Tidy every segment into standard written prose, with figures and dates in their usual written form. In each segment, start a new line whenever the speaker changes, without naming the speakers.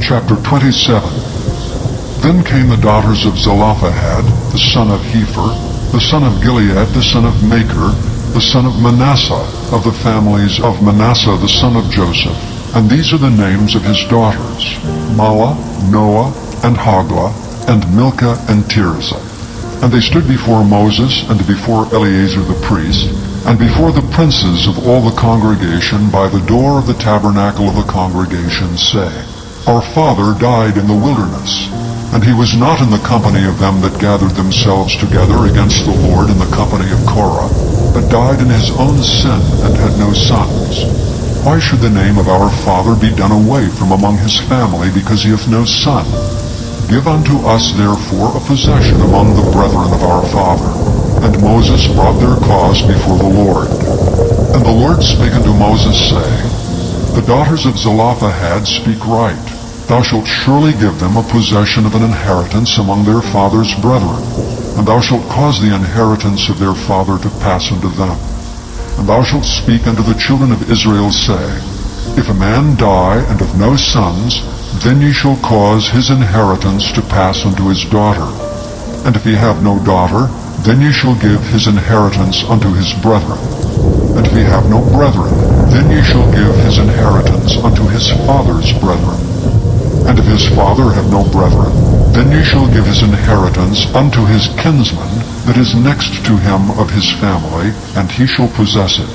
Chapter 27. Then came the daughters of Zelophehad, the son of Hepher, the son of Gilead, the son of Machir, the son of Manasseh, of the families of Manasseh the son of Joseph. And these are the names of his daughters: Mahlah, Noah, and Hoglah, and Milcah, and Tirzah. And they stood before Moses, and before Eleazar the priest, and before the princes of all the congregation by the door of the tabernacle of the congregation, saying, Our father died in the wilderness, and he was not in the company of them that gathered themselves together against the Lord in the company of Korah, but died in his own sin, and had no sons. Why should the name of our father be done away from among his family, because he hath no son? Give unto us therefore a possession among the brethren of our father. And Moses brought their cause before the Lord. And the Lord spake unto Moses, saying, The daughters of Zelophehad speak right. Thou shalt surely give them a possession of an inheritance among their father's brethren, and thou shalt cause the inheritance of their father to pass unto them. And thou shalt speak unto the children of Israel, saying, If a man die and have no sons, then ye shall cause his inheritance to pass unto his daughter. And if he have no daughter, then ye shall give his inheritance unto his brethren. And if he have no brethren, then ye shall give his inheritance unto his father's brethren. And if his father have no brethren, then ye shall give his inheritance unto his kinsman that is next to him of his family, and he shall possess it.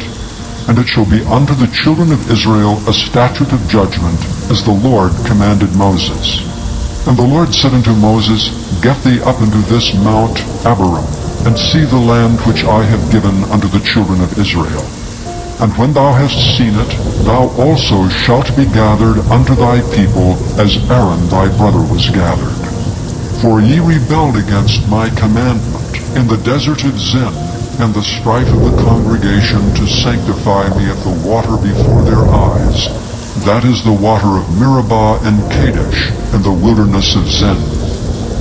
And it shall be unto the children of Israel a statute of judgment, as the Lord commanded Moses. And the Lord said unto Moses, Get thee up into this Mount Abarim, and see the land which I have given unto the children of Israel. And when thou hast seen it, thou also shalt be gathered unto thy people, as Aaron thy brother was gathered. For ye rebelled against my commandment in the desert of Zin, and the strife of the congregation, to sanctify me at the water before their eyes. That is the water of Meribah and Kadesh, in the wilderness of Zin.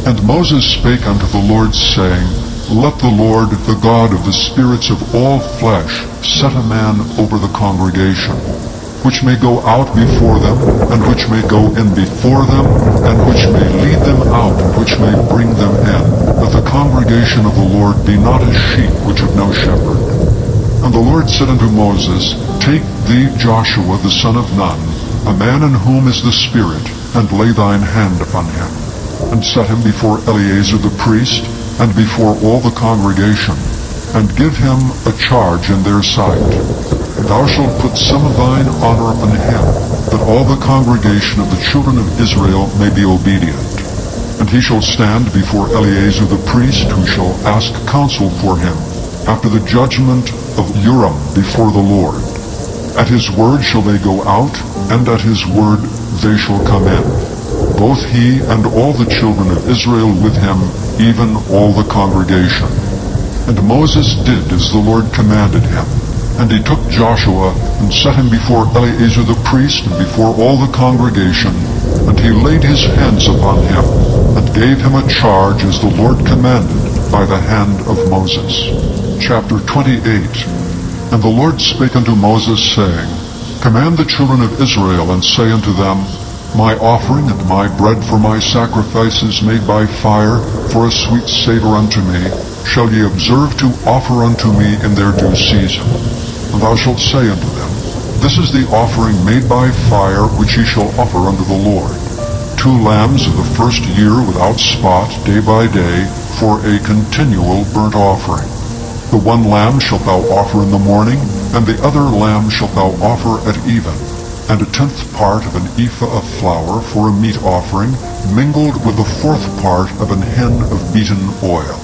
And Moses spake unto the Lord, saying, Let the Lord, the God of the spirits of all flesh, set a man over the congregation, which may go out before them, and which may go in before them, and which may lead them out, and which may bring them in, that the congregation of the Lord be not as sheep which have no shepherd. And the Lord said unto Moses, Take thee Joshua the son of Nun, a man in whom is the Spirit, and lay thine hand upon him, and set him before Eleazar the priest, and before all the congregation, and give him a charge in their sight. Thou shalt put some of thine honor upon him, that all the congregation of the children of Israel may be obedient. And he shall stand before Eleazar the priest, who shall ask counsel for him, after the judgment of Urim before the Lord. At his word shall they go out, and at his word they shall come in, both he and all the children of Israel with him, even all the congregation. And Moses did as the Lord commanded him. And he took Joshua, and set him before Eleazar the priest, and before all the congregation, and he laid his hands upon him, and gave him a charge as the Lord commanded, by the hand of Moses. Chapter 28. And the Lord spake unto Moses, saying, Command the children of Israel, and say unto them, My offering and my bread for my sacrifices made by fire, for a sweet savour unto me, shall ye observe to offer unto me in their due season. And thou shalt say unto them, This is the offering made by fire, which ye shall offer unto the Lord: 2 lambs of the first year without spot, day by day, for a continual burnt offering. The 1 lamb shalt thou offer in the morning, and the other lamb shalt thou offer at even, and a 10th part of an ephah of flour for a meat offering, mingled with the 4th part of an hin of beaten oil.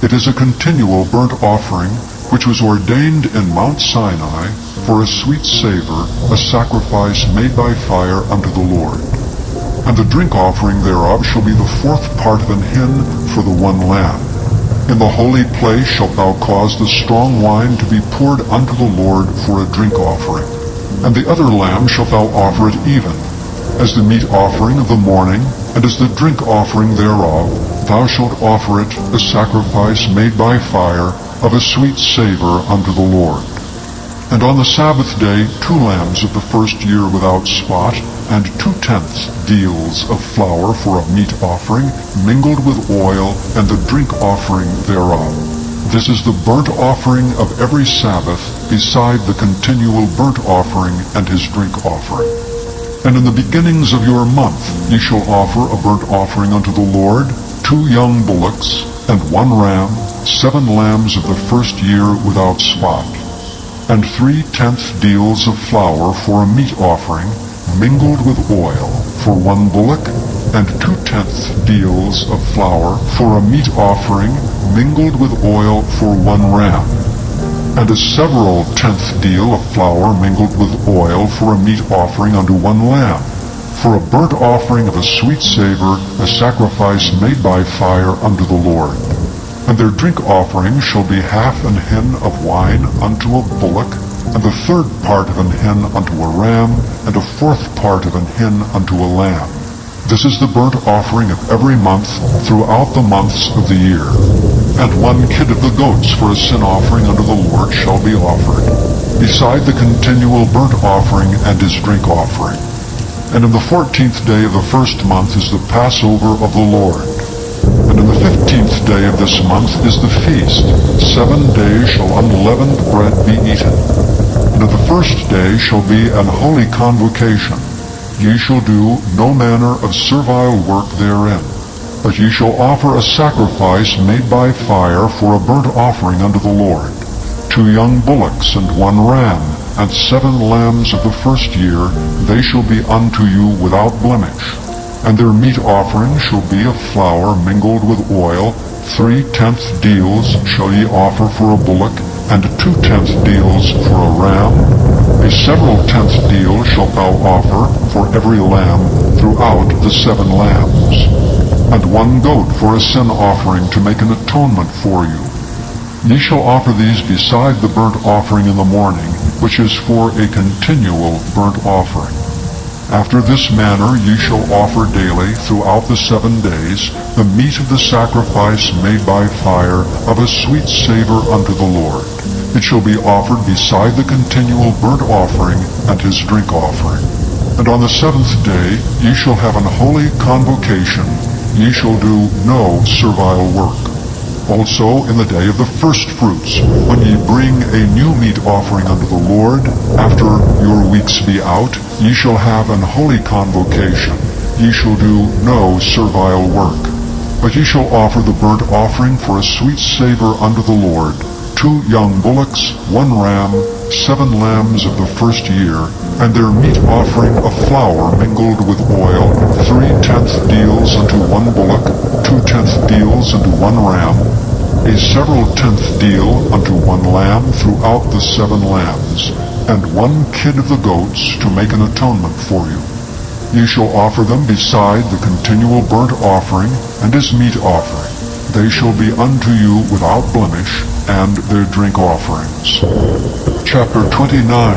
It is a continual burnt offering, which was ordained in Mount Sinai for a sweet savor, a sacrifice made by fire unto the Lord. And the drink offering thereof shall be the 4th part of an hin for the 1 lamb. In the holy place shalt thou cause the strong wine to be poured unto the Lord for a drink offering. And the other lamb shalt thou offer at even, as the meat offering of the morning, and as the drink offering thereof. Thou shalt offer it a sacrifice made by fire, of a sweet savor unto the Lord. And on the Sabbath day 2 lambs of the first year without spot, and 2/10 deals of flour for a meat offering, mingled with oil, and the drink offering thereof. This is the burnt offering of every Sabbath, beside the continual burnt offering and his drink offering. And in the beginnings of your month ye shall offer a burnt offering unto the Lord, 2 young bullocks, and 1 ram, 7 lambs of the first year without spot, and 3/10 deals of flour for a meat offering, mingled with oil, for 1 bullock, and 2/10 deals of flour for a meat offering, mingled with oil, for 1 ram, and a several tenth deal of flour mingled with oil for a meat offering unto 1 lamb, for a burnt offering of a sweet savor, a sacrifice made by fire unto the Lord. And their drink offering shall be 1/2 an hin of wine unto a bullock, and the 1/3 part of an hin unto a ram, and a 1/4 part of an hin unto a lamb. This is the burnt offering of every month throughout the months of the year. And 1 kid of the goats for a sin offering unto the Lord shall be offered, beside the continual burnt offering and his drink offering. And in the 14th day of the first month is the Passover of the Lord. And in the 15th day of this month is the feast. 7 days shall unleavened bread be eaten. And in the first day shall be an holy convocation. Ye shall do no manner of servile work therein, but ye shall offer a sacrifice made by fire for a burnt offering unto the Lord, 2 young bullocks and 1 ram, and 7 lambs of the first year, they shall be unto you without blemish. And their meat offering shall be of flour mingled with oil, 3/10 deals shall ye offer for a bullock, and 2/10 deals for a ram. A several tenth deal shalt thou offer for every lamb throughout the 7 lambs. And 1 goat for a sin offering to make an atonement for you. Ye shall offer these beside the burnt offering in the morning, which is for a continual burnt offering. After this manner ye shall offer daily throughout the 7 days the meat of the sacrifice made by fire of a sweet savor unto the Lord. It shall be offered beside the continual burnt offering and his drink offering. And on the 7th day ye shall have an holy convocation, ye shall do no servile work. Also in the day of the first fruits, when ye bring a new meat offering unto the Lord, after your weeks be out, ye shall have an holy convocation, ye shall do no servile work. But ye shall offer the burnt offering for a sweet savor unto the Lord, 2 young bullocks, 1 ram, 7 lambs of the first year, and their meat offering of flour mingled with oil, 3/10 deals unto 1 bullock, 2/10 deals unto 1 ram, a several tenth deal unto 1 lamb throughout the 7 lambs, and 1 kid of the goats to make an atonement for you. Ye shall offer them beside the continual burnt offering and his meat offering. They shall be unto you without blemish, and their drink offerings. Chapter 29.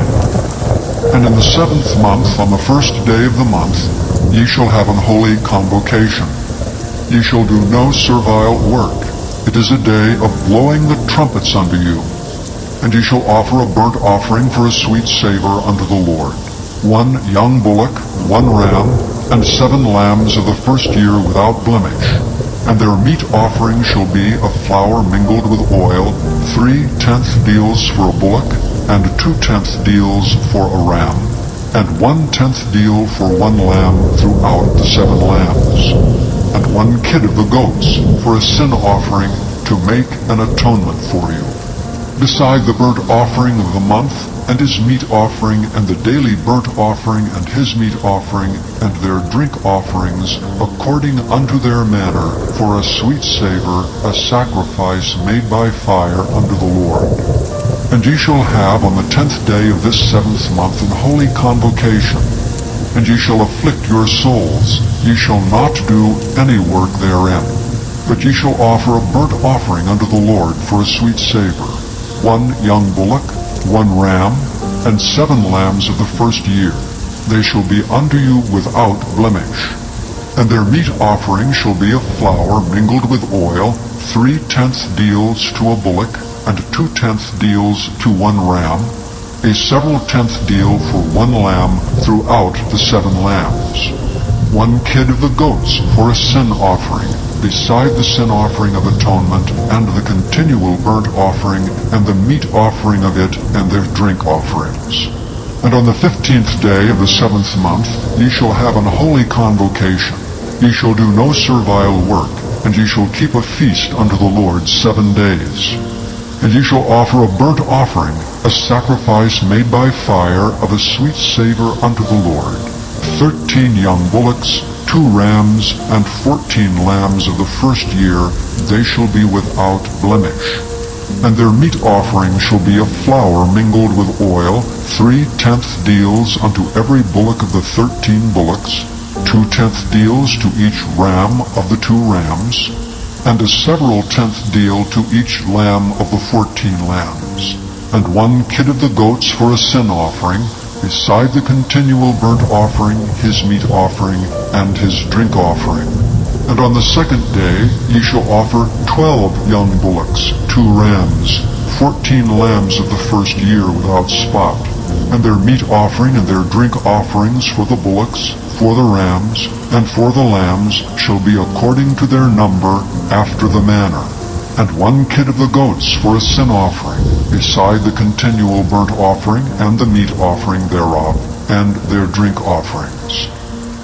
And in the 7th month, on the 1st day of the month, ye shall have an holy convocation. Ye shall do no servile work. It is a day of blowing the trumpets unto you. And ye shall offer a burnt offering for a sweet savor unto the Lord, 1 young bullock, 1 ram, and 7 lambs of the first year without blemish. And their meat offering shall be of flour mingled with oil, 3/10 deals for a bullock, and 2/10 deals for a ram, and 1/10 deal for 1 lamb throughout the 7 lambs, and 1 kid of the goats for a sin offering to make an atonement for you. Beside the burnt offering of the month, and his meat offering, and the daily burnt offering, and his meat offering, and their drink offerings, according unto their manner, for a sweet savor, a sacrifice made by fire unto the Lord. And ye shall have on the 10th day of this 7th month an holy convocation, and ye shall afflict your souls. Ye shall not do any work therein, but ye shall offer a burnt offering unto the Lord for a sweet savor, 1 young bullock, 1 ram, and 7 lambs of the first year. They shall be unto you without blemish. And their meat offering shall be of flour mingled with oil, 3/10 deals to a bullock, and 2/10 deals to 1 ram, a several tenth deal for 1 lamb throughout the 7 lambs, 1 kid of the goats for a sin offering, beside the sin offering of atonement, and the continual burnt offering, and the meat offering of it, and their drink offerings. And on the 15th day of the 7th month ye shall have an holy convocation. Ye shall do no servile work, and ye shall keep a feast unto the Lord 7 days. And ye shall offer a burnt offering, a sacrifice made by fire of a sweet savor unto the Lord, 13 young bullocks, 2 rams, and 14 lambs of the first year, they shall be without blemish. And their meat offering shall be of flour mingled with oil, 3/10 deals unto every bullock of the 13 bullocks, 2/10 deals to each ram of the 2 rams, and a several tenth deal to each lamb of the 14 lambs, and 1 kid of the goats for a sin offering, beside the continual burnt offering, his meat offering, and his drink offering. And on the 2nd day ye shall offer 12 young bullocks, 2 rams, 14 lambs of the first year without spot, and their meat offering and their drink offerings for the bullocks, for the rams, and for the lambs shall be according to their number after the manner, and 1 kid of the goats for a sin offering, beside the continual burnt offering and the meat offering thereof, and their drink offerings.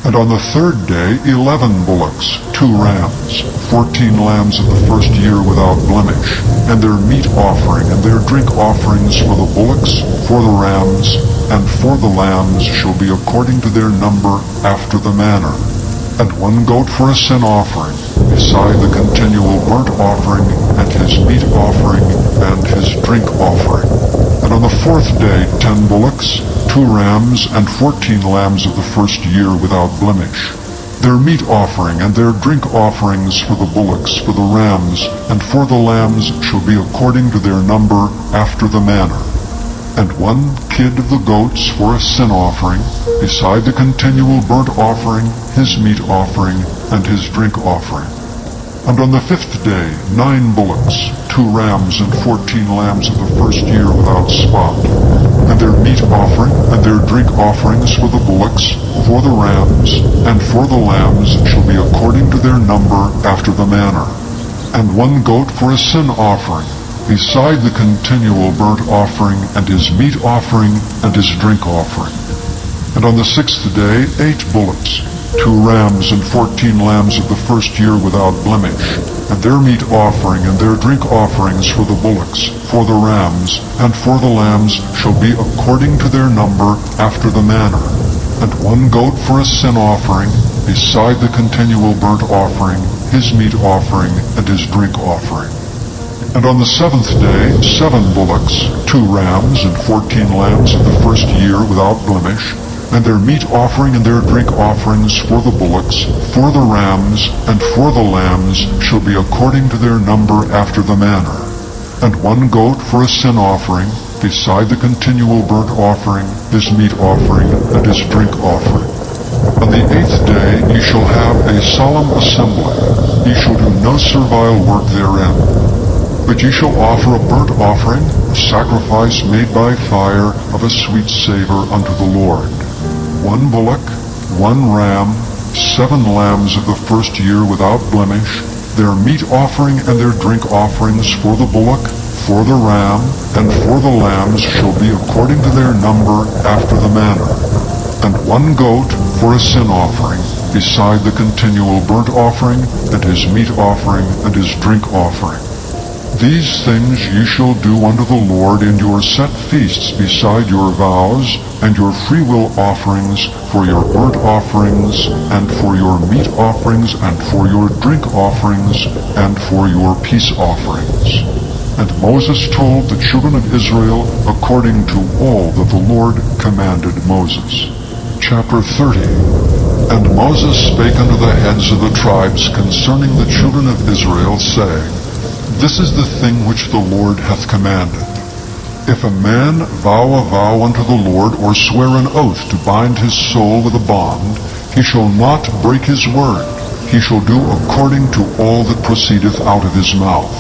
And on the 3rd day 11 bullocks, 2 rams, 14 lambs of the first year without blemish, and their meat offering and their drink offerings for the bullocks, for the rams, and for the lambs shall be according to their number after the manner, and 1 goat for a sin offering, beside the continual burnt offering, and his meat offering, and his drink offering. And on the 4th day 10 bullocks, 2 rams, and 14 lambs of the first year without blemish. Their meat offering and their drink offerings for the bullocks, for the rams, and for the lambs shall be according to their number after the manner. And 1 kid of the goats for a sin offering, beside the continual burnt offering, his meat offering, and his drink offering. And on the 5th day 9 bullocks, 2 rams, and 14 lambs of the first year without spot, and their meat offering and their drink offerings for the bullocks, for the rams, and for the lambs shall be according to their number after the manner. And 1 goat for a sin offering, beside the continual burnt offering, and his meat offering, and his drink offering. And on the 6th day 8 bullocks, 2 rams, and 14 lambs of the first year without blemish, and their meat offering and their drink offerings for the bullocks, for the rams, and for the lambs shall be according to their number after the manner. And 1 goat for a sin offering, beside the continual burnt offering, his meat offering, and his drink offering. And on the 7th day 7 bullocks, 2 rams, and 14 lambs of the first year without blemish, and their meat offering and their drink offerings for the bullocks, for the rams, and for the lambs shall be according to their number after the manner. And 1 goat for a sin offering, beside the continual burnt offering, his meat offering, and his drink offering. On the 8th day ye shall have a solemn assembly. Ye shall do no servile work therein. But ye shall offer a burnt offering, a sacrifice made by fire of a sweet savor unto the Lord. 1 bullock, 1 ram, 7 lambs of the first year without blemish, their meat offering and their drink offerings for the bullock, for the ram, and for the lambs shall be according to their number after the manner. And 1 goat for a sin offering, beside the continual burnt offering, and his meat offering, and his drink offering. These things ye shall do unto the Lord in your set feasts beside your vows, and your freewill offerings, for your burnt offerings, and for your meat offerings, and for your drink offerings, and for your peace offerings. And Moses told the children of Israel according to all that the Lord commanded Moses. Chapter 30. And Moses spake unto the heads of the tribes concerning the children of Israel, saying, This is the thing which the Lord hath commanded. If a man vow a vow unto the Lord, or swear an oath to bind his soul with a bond, he shall not break his word. He shall do according to all that proceedeth out of his mouth.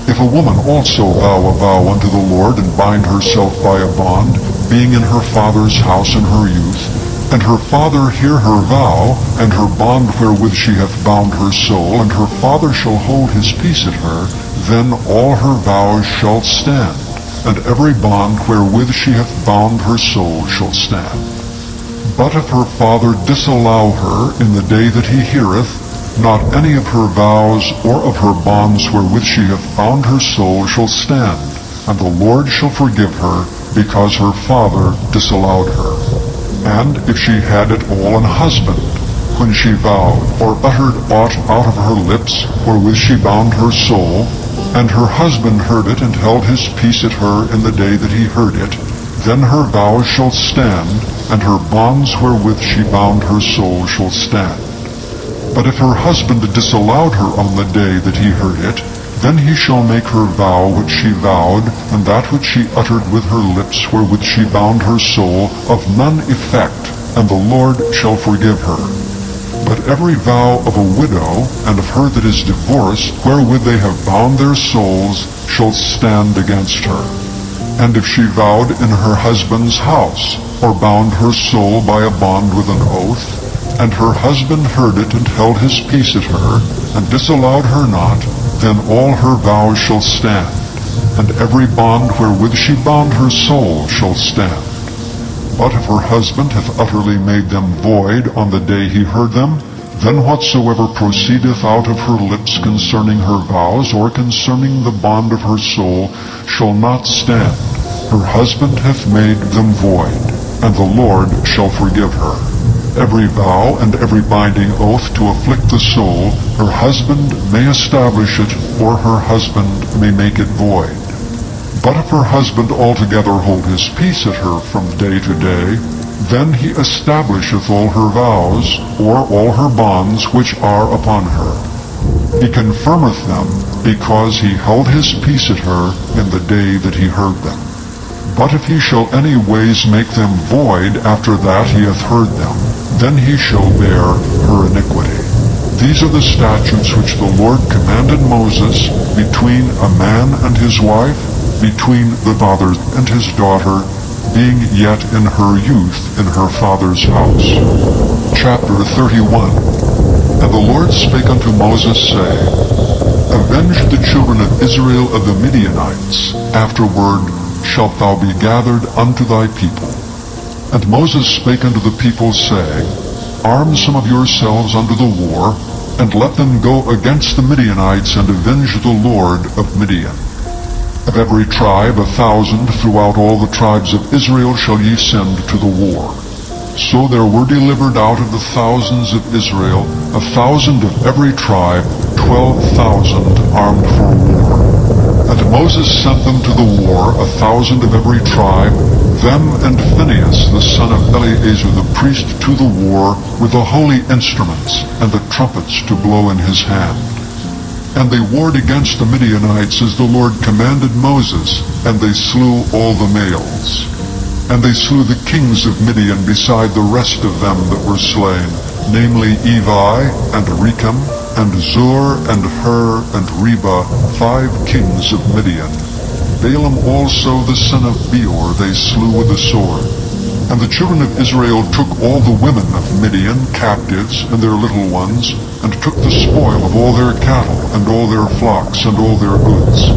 If a woman also vow a vow unto the Lord, and bind herself by a bond, being in her father's house in her youth, and her father hear her vow, and her bond wherewith she hath bound her soul, and her father shall hold his peace at her, then all her vows shall stand, and every bond wherewith she hath bound her soul shall stand. But if her father disallow her in the day that he heareth, not any of her vows or of her bonds wherewith she hath bound her soul shall stand, and the Lord shall forgive her, because her father disallowed her. And if she had at all an husband, when she vowed, or uttered aught out of her lips, wherewith she bound her soul, and her husband heard it, and held his peace at her in the day that he heard it, then her vows shall stand, and her bonds wherewith she bound her soul shall stand. But if her husband disallowed her on the day that he heard it, then he shall make her vow which she vowed, and that which she uttered with her lips wherewith she bound her soul, of none effect, and the Lord shall forgive her. But every vow of a widow, and of her that is divorced, wherewith they have bound their souls, shall stand against her. And if she vowed in her husband's house, or bound her soul by a bond with an oath, and her husband heard it, and held his peace at her, and disallowed her not, then all her vows shall stand, and every bond wherewith she bound her soul shall stand. But if her husband hath utterly made them void on the day he heard them, then whatsoever proceedeth out of her lips concerning her vows, or concerning the bond of her soul, shall not stand. Her husband hath made them void, and the Lord shall forgive her. Every vow and every binding oath to afflict the soul, her husband may establish it, or her husband may make it void. But if her husband altogether hold his peace at her from day to day, then he establisheth all her vows, or all her bonds which are upon her. He confirmeth them, because he held his peace at her in the day that he heard them. But if he shall any ways make them void after that he hath heard them, then he shall bear her iniquity. These are the statutes which the Lord commanded Moses between a man and his wife, between the father and his daughter, being yet in her youth in her father's house. Chapter 31. And the Lord spake unto Moses, saying, Avenge the children of Israel of the Midianites. Afterward shalt thou be gathered unto thy people. And Moses spake unto the people, saying, Arm some of yourselves unto the war, and let them go against the Midianites, and avenge the Lord of Midian. Of every tribe 1,000 throughout all the tribes of Israel shall ye send to the war. So there were delivered out of the thousands of Israel 1,000 of every tribe, 12,000 armed for war. And Moses sent them to the war, 1,000 of every tribe, them and Phinehas the son of Eleazar the priest to the war, with the holy instruments and the trumpets to blow in his hand. And they warred against the Midianites as the Lord commanded Moses, and they slew all the males. And they slew the kings of Midian beside the rest of them that were slain, namely Evi, and Rechem, and Zur, and Hur, and Reba, 5 kings of Midian. Balaam also the son of Beor they slew with the sword. And the children of Israel took all the women of Midian captives, and their little ones, and took the spoil of all their cattle, and all their flocks, and all their goods.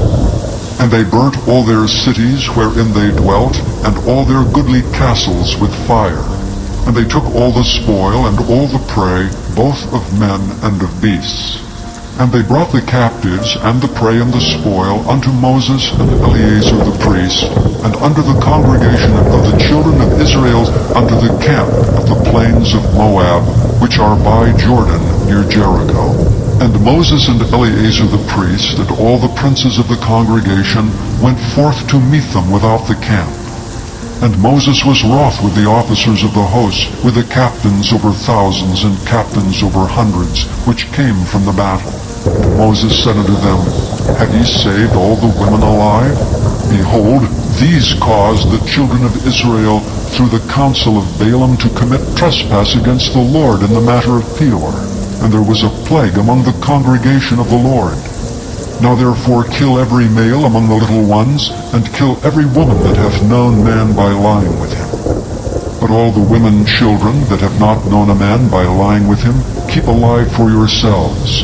And they burnt all their cities wherein they dwelt, and all their goodly castles with fire. And they took all the spoil, and all the prey, both of men and of beasts. And they brought the captives, and the prey, and the spoil, unto Moses and Eleazar the priest, and unto the congregation of the children of Israel, unto the camp of the plains of Moab, which are by Jordan, near Jericho. And Moses and Eleazar the priest, and all the princes of the congregation, went forth to meet them without the camp. And Moses was wroth with the officers of the host, with the captains over thousands, and captains over hundreds, which came from the battle. And Moses said unto them, Have ye saved all the women alive? Behold, these caused the children of Israel through the counsel of Balaam to commit trespass against the Lord in the matter of Peor. And there was a plague among the congregation of the Lord. Now therefore kill every male among the little ones, and kill every woman that hath known man by lying with him. But all the women and children that have not known a man by lying with him, keep alive for yourselves.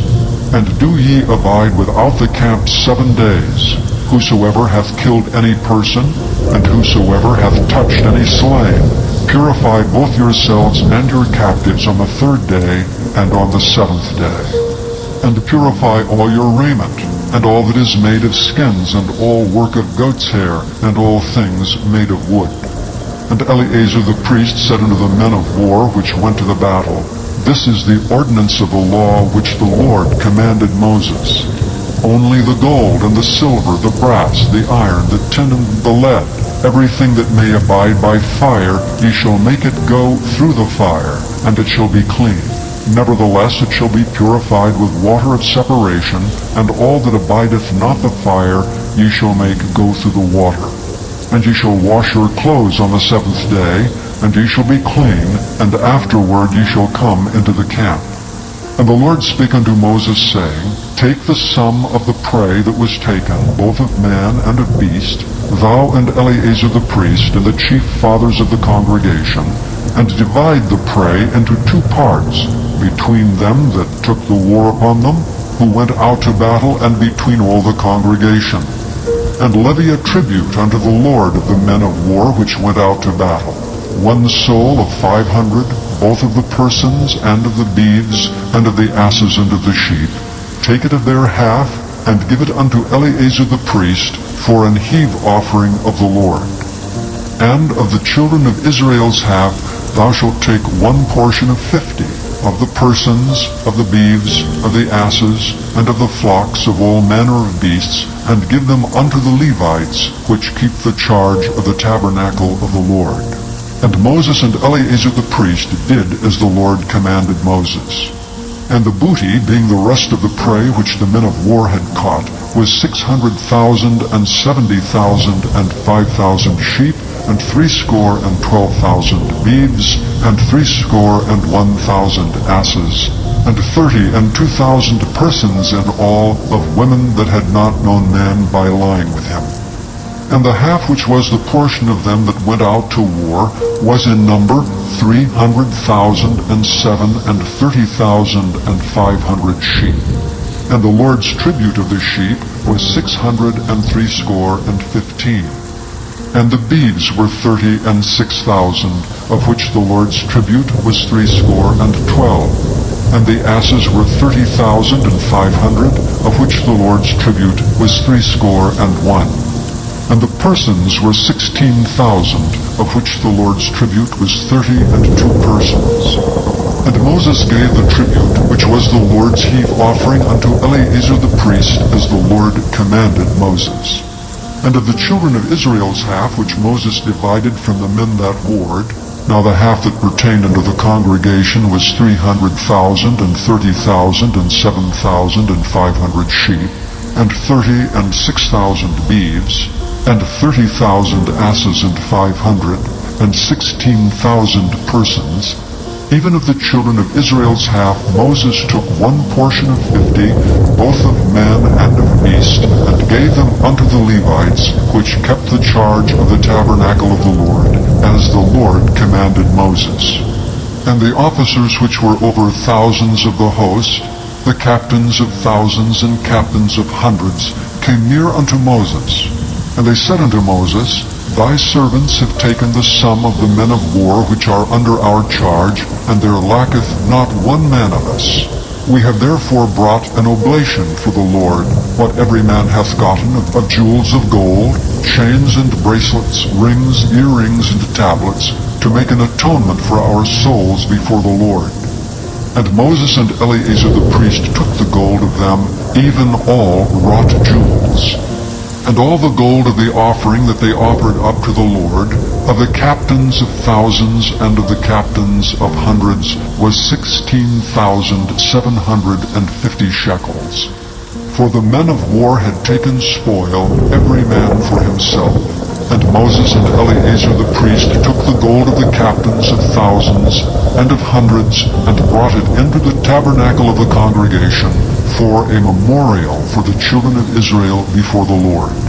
And do ye abide without the camp 7 days. Whosoever hath killed any person, and whosoever hath touched any slain, purify both yourselves and your captives on the 3rd day, and on the 7th day. And purify all your raiment, and all that is made of skins, and all work of goat's hair, and all things made of wood. And Eleazar the priest said unto the men of war which went to the battle, This is the ordinance of the law which the Lord commanded Moses. Only the gold, and the silver, the brass, the iron, the tin, and the lead, everything that may abide by fire, ye shall make it go through the fire, and it shall be clean. Nevertheless it shall be purified with water of separation, and all that abideth not the fire ye shall make go through the water. And ye shall wash your clothes on the 7th day, and ye shall be clean, and afterward ye shall come into the camp. And the Lord spake unto Moses, saying, Take the sum of the prey that was taken, both of man and of beast, thou and Eleazar the priest, and the chief fathers of the congregation, and divide the prey into 2 parts, between them that took the war upon them, who went out to battle, and between all the congregation. And levy a tribute unto the Lord of the men of war which went out to battle, 1 soul of 500, both of the persons, and of the beeves, and of the asses, and of the sheep. Take it of their half, and give it unto Eleazar the priest, for an heave offering of the Lord. And of the children of Israel's half, thou shalt take 1 portion of 50, of the persons, of the beeves, of the asses, and of the flocks, of all manner of beasts, and give them unto the Levites, which keep the charge of the tabernacle of the Lord. And Moses and Eleazar the priest did as the Lord commanded Moses. And the booty, being the rest of the prey which the men of war had caught, was 600,000, and 70,000, and 5,000 sheep, and 12,000 beeves, and 1,000 asses, and 30 and 2,000 persons in all of women that had not known man by lying with him. And the half which was the portion of them that went out to war was in number 300,007, and 30,500 sheep. And the Lord's tribute of the sheep was 615. And the beeves were 30 and 6,000, of which the Lord's tribute was 60 and 12. And the asses were 30,500, of which the Lord's tribute was 60 and 1. And the persons were 16,000, of which the Lord's tribute was 30 and 2 persons. And Moses gave the tribute, which was the Lord's heave offering, unto Eleazar the priest, as the Lord commanded Moses. And of the children of Israel's half, which Moses divided from the men that warred, now the half that pertained unto the congregation was 300,000, and 30,000, and 7,500 sheep, and 30 and 6,000 beeves, and 30,000 asses, and 500, and 16,000 persons. Even of the children of Israel's half, Moses took 1 portion of 50, both of man and of beast, and gave them unto the Levites, which kept the charge of the tabernacle of the Lord, as the Lord commanded Moses. And the officers which were over thousands of the host, the captains of thousands and captains of hundreds, came near unto Moses. And they said unto Moses, Thy servants have taken the sum of the men of war which are under our charge, and there lacketh not 1 man of us. We have therefore brought an oblation for the Lord, what every man hath gotten of jewels of gold, chains and bracelets, rings, earrings, and tablets, to make an atonement for our souls before the Lord. And Moses and Eleazar the priest took the gold of them, even all wrought jewels. And all the gold of the offering that they offered up to the Lord, of the captains of thousands and of the captains of hundreds, was 16,750 shekels. For the men of war had taken spoil, every man for himself. And Moses and Eleazar the priest took the gold of the captains of thousands and of hundreds, and brought it into the tabernacle of the congregation, for a memorial for the children of Israel before the Lord.